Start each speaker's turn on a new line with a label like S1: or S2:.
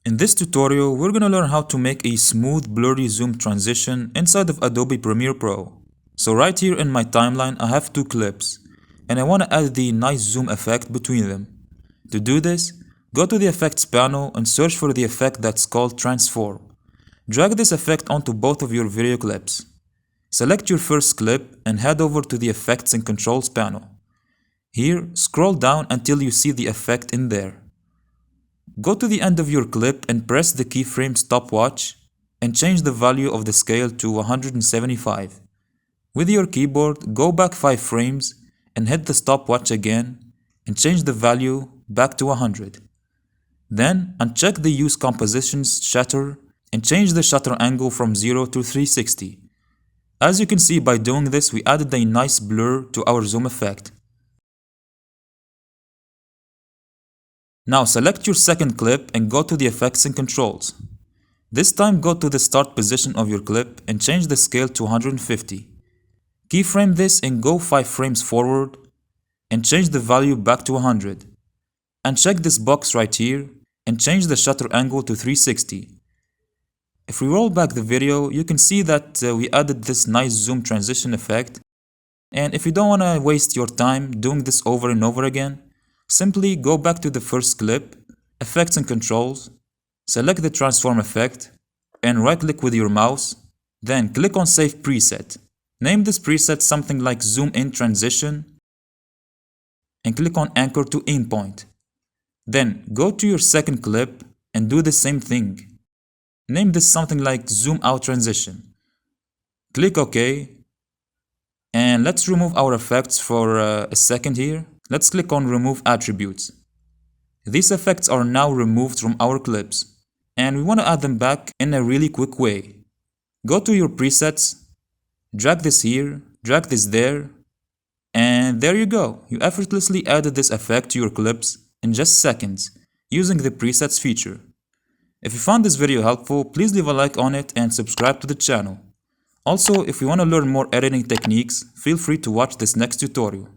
S1: In this tutorial, we're gonna learn how to make a smooth blurry zoom transition inside of Adobe Premiere Pro. So right here in my timeline, I have two clips, and I wanna add the nice zoom effect between them. To do this, go to the Effects panel and search for the effect that's called Transform. Drag this effect onto both of your video clips. Select your first clip and head over to the Effects and Controls panel. Here, scroll down until you see the effect in there. Go to the end of your clip and press the keyframe stopwatch and change the value of the scale to 175. With your keyboard, go back 5 frames and hit the stopwatch again and change the value back to 100. Then uncheck the Use Compositions shutter and change the shutter angle from 0 to 360. As you can see, by doing this, we added a nice blur to our zoom effect. Now select your second clip and go to the Effects and Controls. This time go to the start position of your clip and change the scale to 150. Keyframe this and go 5 frames forward and change the value back to 100. Uncheck this box right here and change the shutter angle to 360. If we roll back the video, you can see that we added this nice zoom transition effect. And if you don't want to waste your time doing this over and over again, simply go back to the first clip, Effects and Controls, select the Transform effect, and right-click with your mouse, then click on Save Preset. Name this preset something like Zoom In Transition, and click on Anchor to Endpoint. Then go to your second clip and do the same thing. Name this something like Zoom Out Transition. Click OK, and let's remove our effects for a second here. Let's click on Remove Attributes. These effects are now removed from our clips, and we want to add them back in a really quick way. Go to your presets, drag this here, drag this there, and there you go. You effortlessly added this effect to your clips in just seconds using the presets feature. If you found this video helpful, please leave a like on it and subscribe to the channel. Also, if you want to learn more editing techniques, feel free to watch this next tutorial.